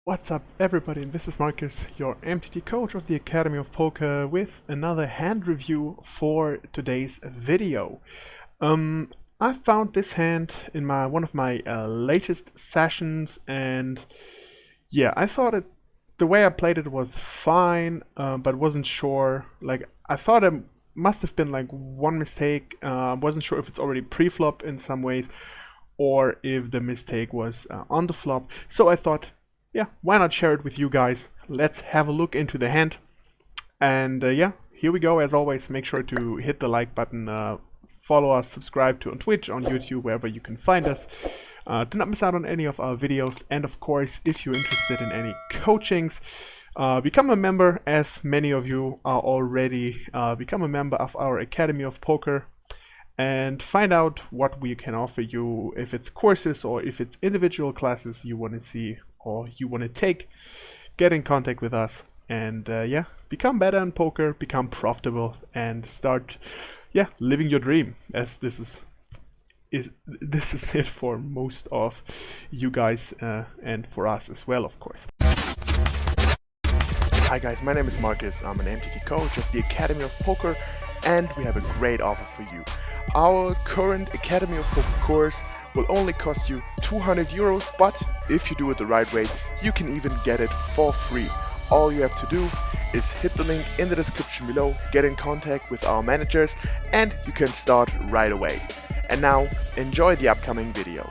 What's up everybody, this is Markus, your MTT coach of the Academy of Poker with another hand review for today's video. I found this hand in one of my latest sessions, and yeah, I thought the way I played it was fine, but wasn't sure. Like, I thought it must have been like one mistake. Wasn't sure if it's already pre-flop in some ways or if the mistake was on the flop. So I thought, yeah, why not share it with you guys? Let's have a look into the hand. And yeah, here we go. As always, make sure to hit the like button, follow us, subscribe to on Twitch, on YouTube, wherever you can find us. Do not miss out on any of our videos. And of course, if you're interested in any coachings, become a member, as many of you are already. Become a member of our Academy of Poker and find out what we can offer you, if it's courses or if it's individual classes you want to see or you want to take. Get in contact with us and yeah, become better in poker, become profitable, and start living your dream, as this is it for most of you guys and for us as well, of course. Hi guys, my name is Markus. I'm an MTT coach of the Academy of Poker, and we have a great offer for you. Our current Academy of Poker course will only cost you 200 euros, but if you do it the right way, you can even get it for free. All you have to do is hit the link in the description below, get in contact with our managers, and you can start right away. And now, enjoy the upcoming video.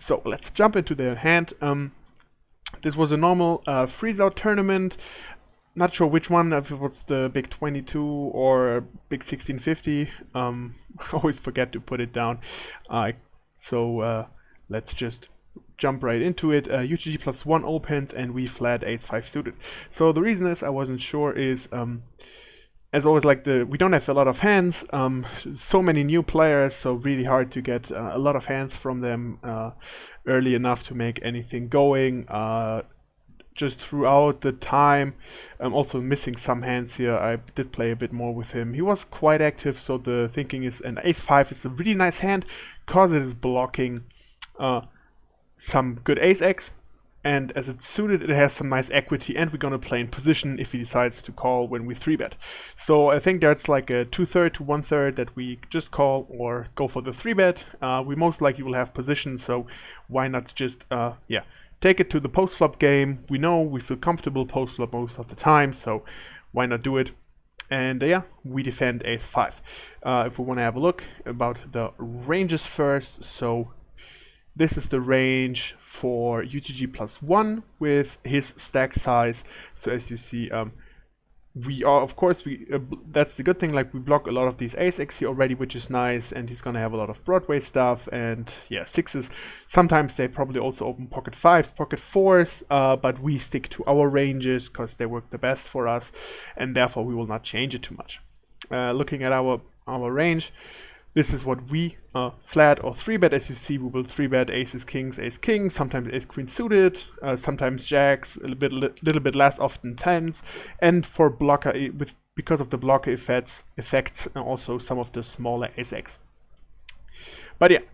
So let's jump into the hand. This was a normal freeze-out tournament. Not sure which one, if it was the Big 22 or Big 1650. I always forget to put it down. So let's just jump right into it. UTG +1 opens and we flat ace-5 suited. So the reason is I wasn't sure is, as always, like we don't have a lot of hands. So many new players, so really hard to get a lot of hands from them early enough to make anything going. Just throughout the time, I'm also missing some hands here. I did play a bit more with him. He was quite active, so the thinking is an ace-5 is a really nice hand because it is blocking some good ace-x, and as it's suited, it has some nice equity, and we're gonna play in position if he decides to call when we 3-bet. So I think that's like a 2/3 to 1/3 that we just call or go for the 3-bet. We most likely will have position, so why not just take it to the post-flop game. We know we feel comfortable post-flop most of the time, so why not do it? And yeah, we defend ace-5. If we want to have a look about the ranges first, so this is the range for UTG +1 with his stack size. So as you see, we are, of course, that's the good thing, like we block a lot of these ace-x here already, which is nice, and he's gonna have a lot of Broadway stuff, and yeah, 6s. Sometimes they probably also open pocket 5s, pocket 4s, but we stick to our ranges because they work the best for us, and therefore we will not change it too much. Looking at our range, this is what we flat or 3-bet. As you see, we will 3-bet aces, kings, ace, king, sometimes ace, queen suited, sometimes jacks, a little bit less often 10s, and for blocker, because of the blocker effects, and also some of the smaller ace-x. But yeah,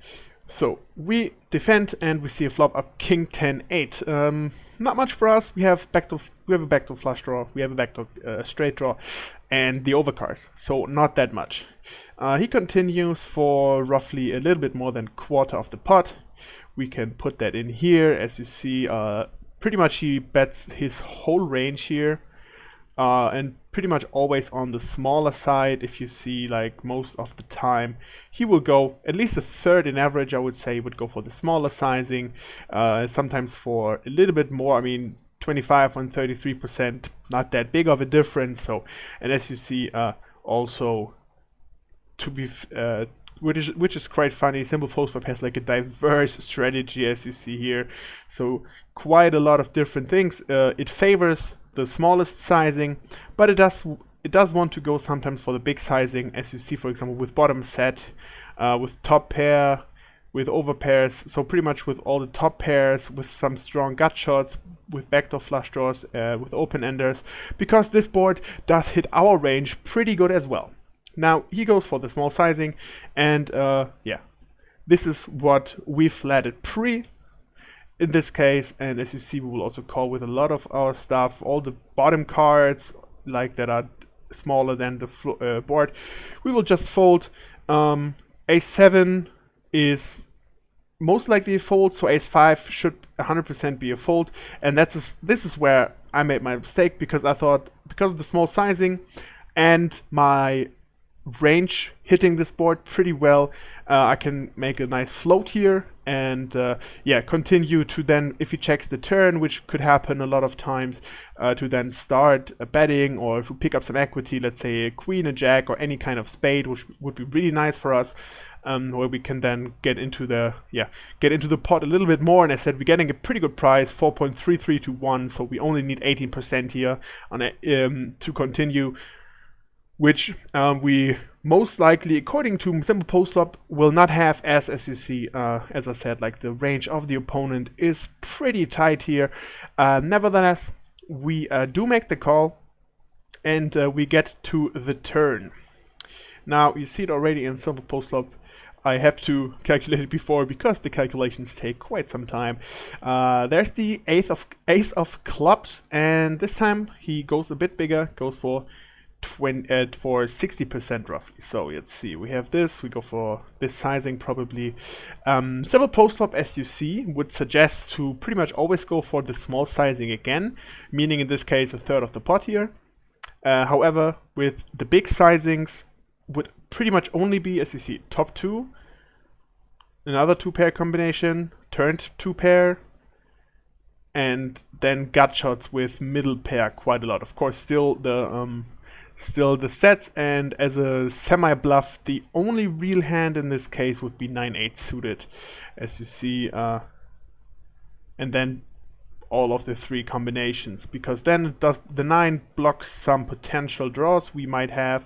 so we defend and we see a flop up king 10-8. Not much for us. We have a backdoor flush draw, we have a backdoor straight draw, and the overcard. So not that much. He continues for roughly a little bit more than quarter of the pot. We can put that in here. As you see, pretty much he bets his whole range here, and pretty much always on the smaller side. If you see, like most of the time, he will go at least a third in average, I would say, would go for the smaller sizing, sometimes for a little bit more. I mean, 25 on 33%, not that big of a difference. So, and as you see, also to be which is quite funny, simple post-flop has like a diverse strategy, as you see here, so quite a lot of different things. It favors the smallest sizing, but it does want to go sometimes for the big sizing, as you see, for example, with bottom set, with top pair, with overpairs, so pretty much with all the top pairs, with some strong gut shots, with backdoor flush draws, with open enders, because this board does hit our range pretty good as well. Now he goes for the small sizing, and yeah, this is what we flatted pre. in this case, and as you see, we will also call with a lot of our stuff. All the bottom cards, like that are smaller than the board, we will just fold. A7 is most likely a fold, so Ace5 should 100% be a fold, and this is where I made my mistake, because I thought, because of the small sizing and my range hitting this board pretty well, I can make a nice float here, and yeah, continue to then, if he checks the turn, which could happen a lot of times, to then start betting, or if we pick up some equity, let's say a queen, a jack, or any kind of spade, which would be really nice for us, where we can then get into the pot a little bit more. And I said we're getting a pretty good price, 4.33 to 1, so we only need 18% here on to continue, which we most likely, according to Simple Postflop, will not have, as you see, as I said, like the range of the opponent is pretty tight here. Nevertheless, we do make the call, and we get to the turn. Now, you see it already in Simple Postflop. I have to calculate it before, because the calculations take quite some time. There's the ace of clubs, and this time he goes a bit bigger, goes for 60% roughly. So let's see, we have this, we go for this sizing probably. Simple Postflop, as you see, would suggest to pretty much always go for the small sizing again, meaning in this case a third of the pot here. However, with the big sizings would pretty much only be, as you see, top 2, another 2-pair combination, turned 2-pair, and then gut shots with middle pair quite a lot. Of course, still the sets, and as a semi-bluff, the only real hand in this case would be 9-8 suited, as you see, and then all of the 3 combinations, because then the 9 blocks some potential draws we might have.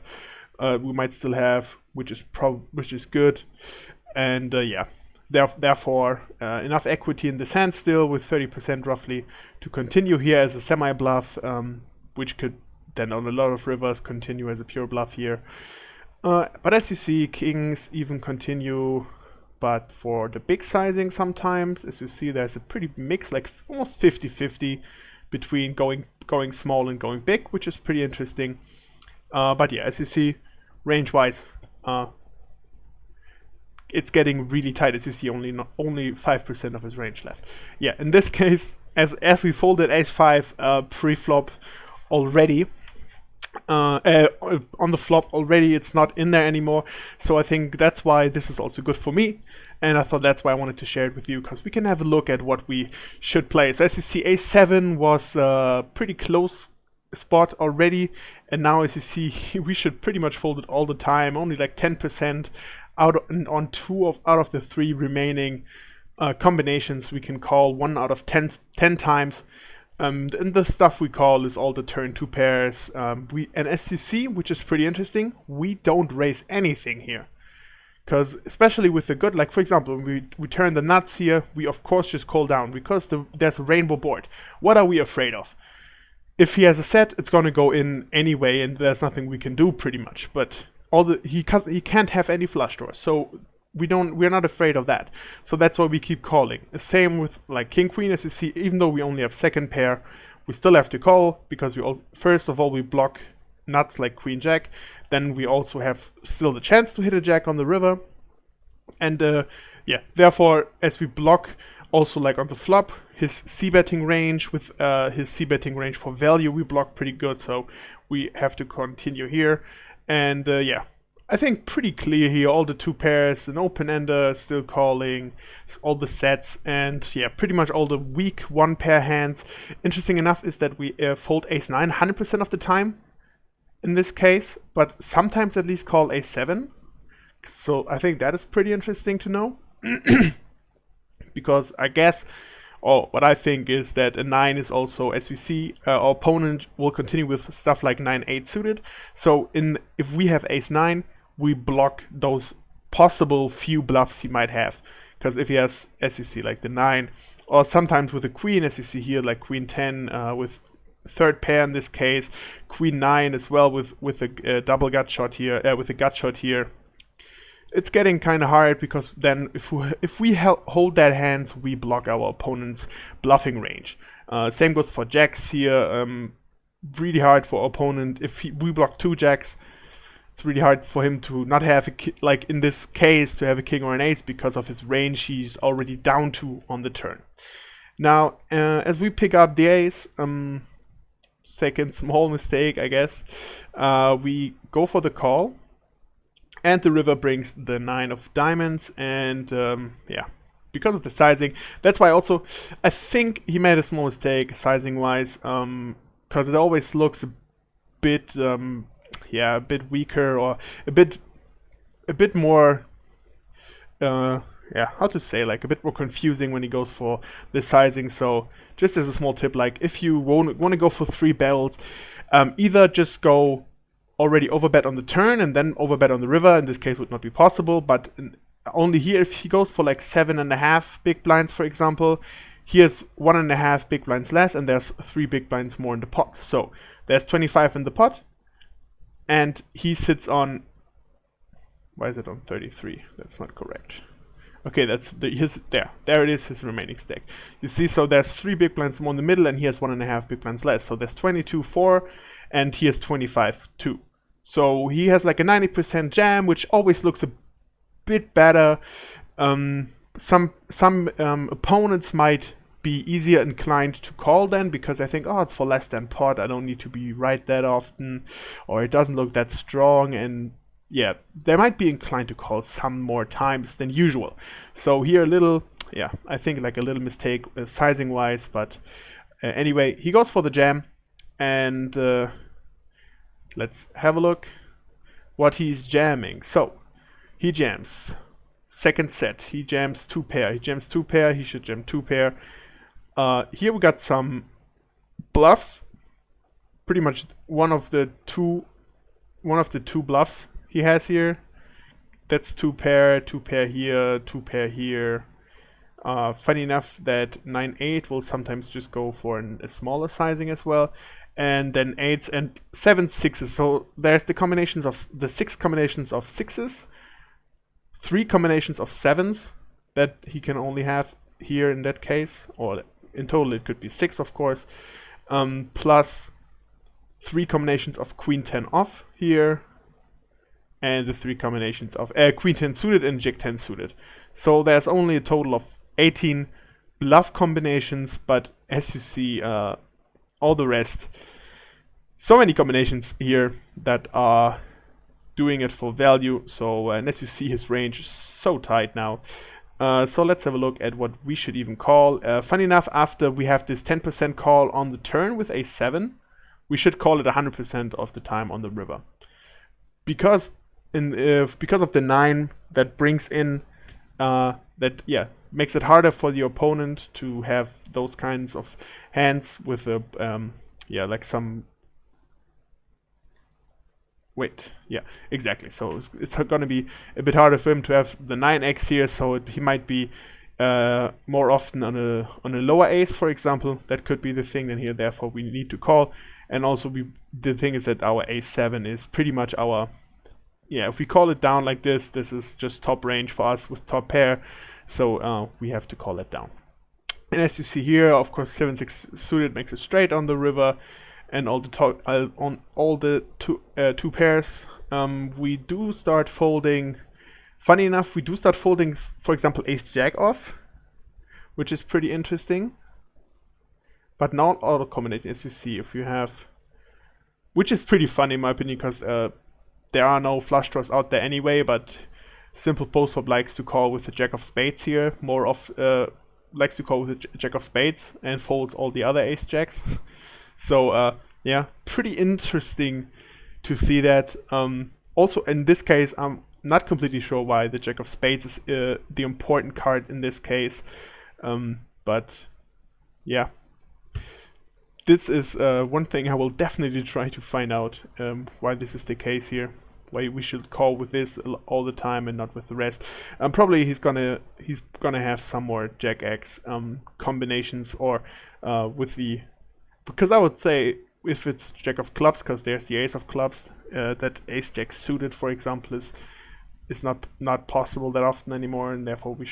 We might still have, which is good, and yeah, therefore enough equity in this hand still, with 30% roughly, to continue here as a semi-bluff, which could then on a lot of rivers continue as a pure bluff here. But as you see, kings even continue, but for the big sizing sometimes, as you see, there's a pretty mix, like almost 50-50 between going small and going big, which is pretty interesting. But yeah, as you see, range-wise, it's getting really tight. As you see, only 5% of his range left. Yeah, in this case, as we folded Ace5 pre-flop already, on the flop already, it's not in there anymore. So I think that's why this is also good for me, and I thought that's why I wanted to share it with you, because we can have a look at what we should play. So as you see, Ace7 was a pretty close spot already, and now as you see, we should pretty much fold it all the time. Only like 10% out of the 3 remaining combinations we can call 1 out of 10 times. And the stuff we call is all the turn 2 pairs. And as you see, which is pretty interesting, we don't raise anything here. Because especially with the good, like for example, when we turn the nuts here, we of course just call down, because there's a rainbow board. What are we afraid of? If he has a set, it's gonna go in anyway, and there's nothing we can do pretty much. But he can't have any flush draws, so we're not afraid of that. So that's why we keep calling. The same with like king queen, as you see. Even though we only have second pair, we still have to call, because first of all we block nuts like queen jack. Then we also have still the chance to hit a jack on the river, and yeah, therefore as we block also like on the flop his c-betting range, with his c-betting range for value, we block pretty good, so we have to continue here. And yeah, I think pretty clear here, all the 2 pairs, an open-ender, still calling, all the sets, and yeah, pretty much all the weak 1-pair hands. Interesting enough is that we fold Ace9 100% of the time in this case, but sometimes at least call Ace7. So I think that is pretty interesting to know. Because I guess, what I think is that a 9 is also, as you see, our opponent will continue with stuff like 9-8 suited. So if we have Ace9, we block those possible few bluffs he might have. Because if he has, as you see, like the 9, or sometimes with a queen, as you see here, like queen 10 with third pair in this case, queen 9 as well with a double gut shot here, with a gut shot here. it's getting kind of hard because then if we hold that hand, we block our opponent's bluffing range. Same goes for jacks here. Really hard for opponent if we block 2 jacks. It's really hard for him to not have like in this case to have a king or an ace because of his range he's already down to on the turn. Now as we pick up the ace, second small mistake I guess, we go for the call. And the river brings the 9 of diamonds, and yeah, because of the sizing, that's why also I think he made a small mistake sizing wise, because it always looks a bit, yeah, a bit weaker or a bit more, yeah, how to say, like a bit more confusing when he goes for the sizing. So just as a small tip, like if you want to go for 3 barrels, either just go already overbet on the turn and then overbet on the river. In this case would not be possible, but only here if he goes for like 7.5 big blinds, for example, here's 1.5 big blinds less and there's 3 big blinds more in the pot. So there's 25 in the pot and he sits on, why is it on 33? That's not correct. Okay, that's there it is, his remaining stack. You see, so there's 3 big blinds more in the middle and he has 1.5 big blinds less. So there's 22-4 and he has 25-2. So he has like a 90% jam, which always looks a bit better. Some opponents might be easier inclined to call then because I think, oh, it's for less than pot, I don't need to be right that often, or it doesn't look that strong, and yeah, they might be inclined to call some more times than usual. So here a little, yeah, I think like a little mistake sizing wise, but anyway, he goes for the jam, and let's have a look what he's jamming. So he jams second set, he jams 2 pair, he should jam 2 pair. Here we got some bluffs, pretty much one of the two bluffs he has here. That's 2 pair, 2 pair here, 2 pair here. Funny enough that 9-8 will sometimes just go for a smaller sizing as well, and then 8s and 7 6s. So there's the combinations of the 6 combinations of 6s, 3 combinations of 7s that he can only have here in that case, or in total it could be 6 of course, plus 3 combinations of Queen 10 off here, and the 3 combinations of Queen 10 suited and Jack 10 suited. So there's only a total of 18 bluff combinations, but as you see, all the rest, so many combinations here that are doing it for value. So and as you see, his range is so tight now. So let's have a look at what we should even call. Funny enough, after we have this 10% call on the turn with a7, we should call it 100% of the time on the river, because of the 9 that brings in that, yeah, makes it harder for the opponent to have those kinds of hands with a yeah, like some, wait, yeah, exactly. So it's going to be a bit harder for him to have the 9x here, so he might be more often on a lower ace, for example. That could be the thing, and here therefore we need to call. And also the thing is that our a7 is pretty much our, yeah, if we call it down like this is just top range for us with top pair, so we have to call it down. And as you see here, of course, 7-6 suited makes it straight on the river, and all the on all the two pairs. We do start folding. Funny enough, we do start folding, for example, Ace Jack off, which is pretty interesting. But not all the combinations, as you see, if you have, which is pretty funny in my opinion, because there are no flush draws out there anyway. But simple postflop likes to call with the Jack of Spades here, more of likes to call with the Jack of Spades and folds all the other Ace Jacks. So yeah, pretty interesting to see that. Also in this case, I'm not completely sure why the Jack of Spades is the important card in this case, but yeah, this is one thing I will definitely try to find out, why this is the case here, why we should call with this all the time and not with the rest. Probably he's gonna have some more Jack X combinations, or with the, because I would say if it's Jack of Clubs, because there's the Ace of Clubs, that Ace Jack suited, for example, is is not possible that often anymore, and therefore we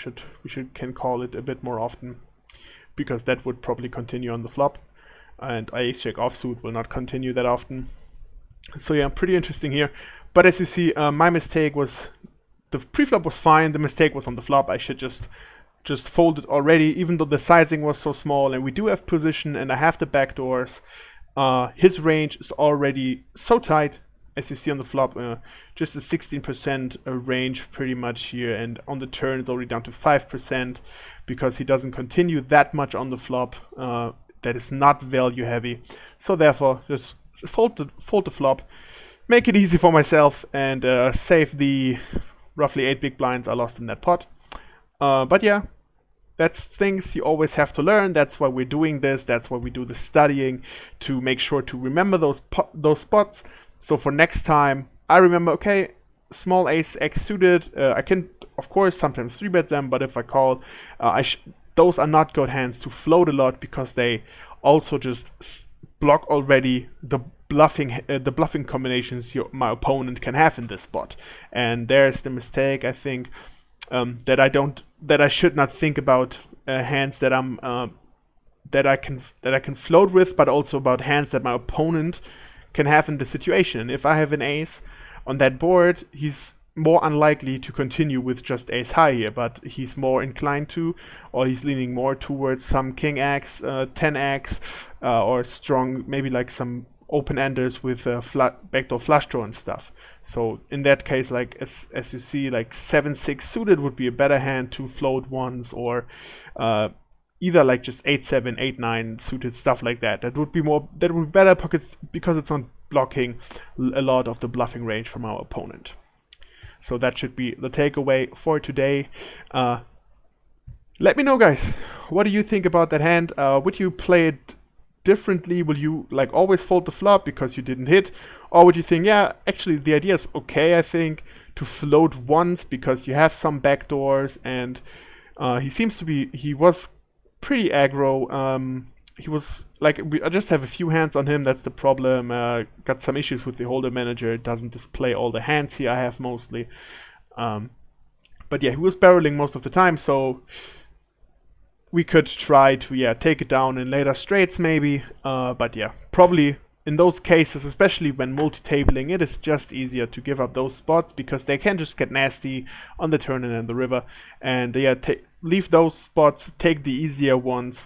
can call it a bit more often, because that would probably continue on the flop, and ace check offsuit will not continue that often. So yeah, pretty interesting here. But as you see, my mistake was, the preflop was fine, the mistake was on the flop. I should just fold it already, even though the sizing was so small, and we do have position and I have the backdoors. His range is already so tight, as you see on the flop, just a 16% range pretty much here, and on the turn it's already down to 5% because he doesn't continue that much on the flop. That is not value heavy, so therefore just fold the flop, make it easy for myself, and save the roughly 8 big blinds I lost in that pot. But yeah, that's things you always have to learn. That's why we're doing this. That's why we do the studying, to make sure to remember those spots. So for next time, I remember, okay, small ace X suited. I can, of course, sometimes 3-bet them, but if I call, those are not good hands to float a lot, because they also just block already the bluffing combinations my opponent can have in this spot. And there's the mistake, I think, that I should not think about hands that I can float with, but also about hands that my opponent can have in the situation. If I have an ace on that board, he's more unlikely to continue with just ace high here, but he's more inclined to, or he's leaning more towards some king x, 10x, or strong, maybe like some open-enders with backdoor flush draw and stuff. So in that case, like as you see, like 7-6 suited would be a better hand to float once, or either like just 8-7, 8-9 suited, stuff like that. That would be better because it's not blocking a lot of the bluffing range from our opponent. So that should be the takeaway for today. Let me know, guys, what do you think about that hand? Would you play it differently? Will you like always fold the flop because you didn't hit, or would you think, yeah, actually the idea is okay, I think, to float once because you have some backdoors, and he was pretty aggro. He was like, I just have a few hands on him, that's the problem. Got some issues with the holder manager, it doesn't display all the hands here I have mostly. But yeah, he was barreling most of the time, so we could try to take it down in later straights maybe. But yeah, probably in those cases, especially when multi-tabling, it is just easier to give up those spots, because they can just get nasty on the turn and in the river. And yeah, leave those spots, take the easier ones,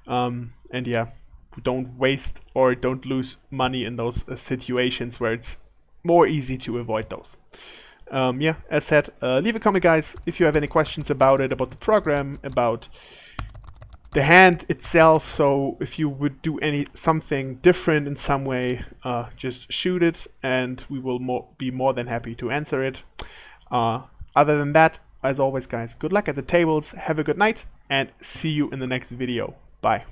and yeah, don't waste or don't lose money in those situations where it's more easy to avoid those. Yeah, as said, leave a comment, guys, if you have any questions about it, about the program, about the hand itself. So if you would do something different in some way, just shoot it, and we will be more than happy to answer it. Other than that, as always, guys, good luck at the tables, have a good night, and see you in the next video. Bye.